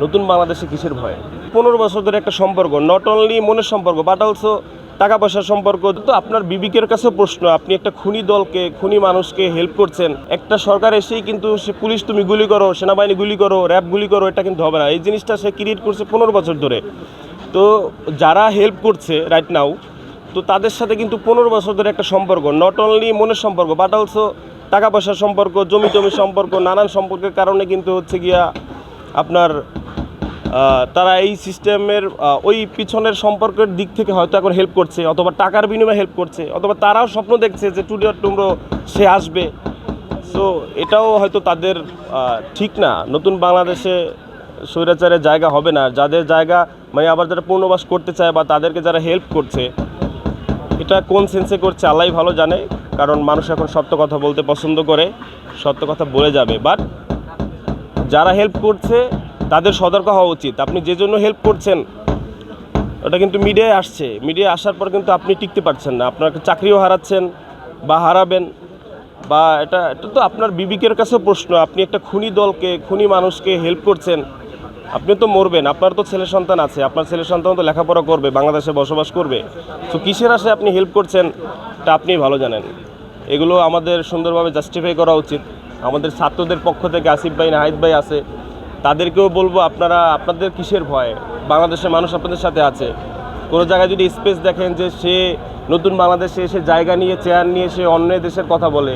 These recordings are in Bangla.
নতুন বাংলাদেশে কিসের ভয়? 15 বছর ধরে একটা সম্পর্ক, নট অনলি মনের সম্পর্ক বাট অলসো টাকা পয়সার সম্পর্ক। তো আপনার বিবেকের কাছে প্রশ্ন, আপনি একটা খুনি দলকে, খুনি মানুষকে হেল্প করছেন। একটা সরকার এসেই কিন্তু সে পুলিশ তুমি গুলি করো, সেনাবাহিনী গুলি করো, র্যাব গুলি করো, এটা কিন্তু হবে না। এই জিনিসটা সে ক্রিয়েট করছে 15 বছর ধরে। তো যারা হেল্প করছে রাইট নাও, তো তাদের সাথে কিন্তু 15 বছর ধরে একটা সম্পর্ক, নট অনলি মনের সম্পর্ক বাট অলসো টাকা পয়সার সম্পর্ক, জমি টমি সম্পর্ক, নানান সম্পর্কের কারণে কিন্তু হচ্ছে গিয়া আপনার তারা এই সিস্টেমের ওই পিছনের সম্পর্কের দিক থেকে হয়তো এখন হেল্প করছে, অথবা টাকার বিনিময়ে হেল্প করছে, অথবা তারাও স্বপ্ন দেখছে যে টুমরো সে আসবে। সো এটাও হয়তো তাদের ঠিক না। নতুন বাংলাদেশে স্বৈরাচারের জায়গা হবে না। যাদের জায়গা মানে আবার যারা পুনর্বাস করতে চায় বা তাদেরকে যারা হেল্প করছে, এটা কোন সেন্সে করছে আল্লাহই ভালো জানে। কারণ মানুষ এখন সত্য কথা বলতে পছন্দ করে, সত্য কথা বলে যাবে। বাট যারা হেল্প করছে তাদের সতর্ক হওয়া উচিত। আপনি যে জন্য হেল্প করছেন ওটা কিন্তু মিডিয়ায় আসছে, মিডিয়ায় আসার পর কিন্তু আপনি টিকতে পারছেন না, আপনার চাকরিও হারাচ্ছেন বা হারাবেন। বা এটা তো আপনার বিবেকের কাছেও প্রশ্ন, আপনি একটা খুনি দলকে, খুনি মানুষকে হেল্প করছেন। আপনি তো মরবেন, আপনার তো ছেলে সন্তান আছে, আপনার ছেলে সন্তান তো লেখাপড়া করবে, বাংলাদেশে বসবাস করবে। তো কিসের আশায় আপনি হেল্প করছেন এটা আপনিই ভালো জানেন। এগুলো আমাদের সুন্দরভাবে জাস্টিফাই করা উচিত। আমাদের ছাত্রদের পক্ষ থেকে আসিফ ভাই, নাহিদ ভাই আছে, তাদেরকেও বলবো আপনাদের কিসের ভয়? বাংলাদেশের মানুষ আপনাদের সাথে আছে। কোনো জায়গায় যদি স্পেস দেখেন যে সে নতুন বাংলাদেশে এসে জায়গা নিয়ে, চেয়ার নিয়ে সে অন্য দেশের কথা বলে,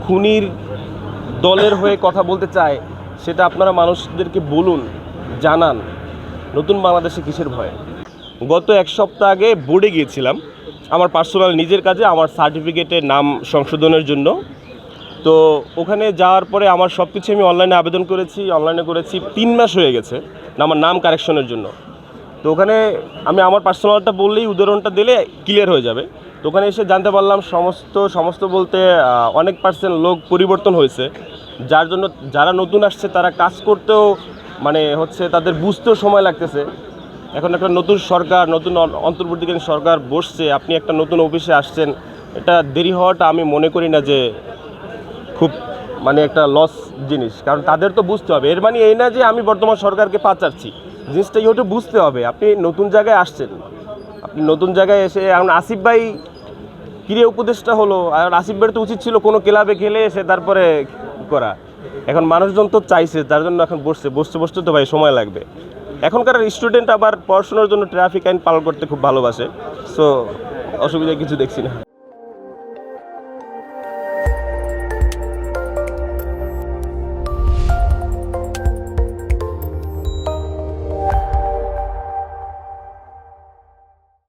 খুনির দলের হয়ে কথা বলতে চায়, সেটা আপনারা মানুষদেরকে বলুন, জানান। নতুন বাংলাদেশে কিসের ভয়? গত এক সপ্তাহ আগে বোর্ডে গিয়েছিলাম আমার পার্সোনাল নিজের কাজে, আমার সার্টিফিকেটের নাম সংশোধনের জন্য। তো ওখানে যাওয়ার পরে আমার সব কিছু আমি অনলাইনে আবেদন করেছি, অনলাইনে করেছি 3 মাস হয়ে গেছে আমার নাম কারেকশনের জন্য। তো ওখানে আমি আমার পার্সোনালটা বললেই, উদাহরণটা দিলে ক্লিয়ার হয়ে যাবে। তো ওখানে এসে জানতে পারলাম সমস্ত বলতে অনেক পার্সেন্ট লোক পরিবর্তন হয়েছে, যার জন্য যারা নতুন আসছে তারা কাজ করতেও মানে হচ্ছে তাদের বুঝতেও সময় লাগতেছে। এখন একটা নতুন সরকার, নতুন অন্তর্বর্তীকালীন সরকার বসছে, আপনি একটা নতুন অফিসে আসছেন, এটা দেরি হওয়াটা আমি মনে করি না যে খুব মানে একটা লস জিনিস। কারণ তাদের তো বুঝতে হবে, এর মানে এই না যে আমি বর্তমান সরকারকে পা চাচ্ছি, জিনিসটা ইহটা বুঝতে হবে। আপনি নতুন জায়গায় আসছেন, আপনি নতুন জায়গায় এসে এখন আসিফ ভাই ক্রীড়া উপদেষ্টা হলো, আর আসিফ ভাইয়ের তো উচিত ছিল কোনো ক্লাবে খেলে এসে তারপরে করা। এখন মানুষজন তো চাইছে, তার জন্য এখন বসতে তো ভাই সময় লাগবে। এখনকার স্টুডেন্ট আবার পড়াশোনার জন্য ট্রাফিক আইন পালন করতে খুব ভালোবাসে। সো অসুবিধা কিছু দেখছি না।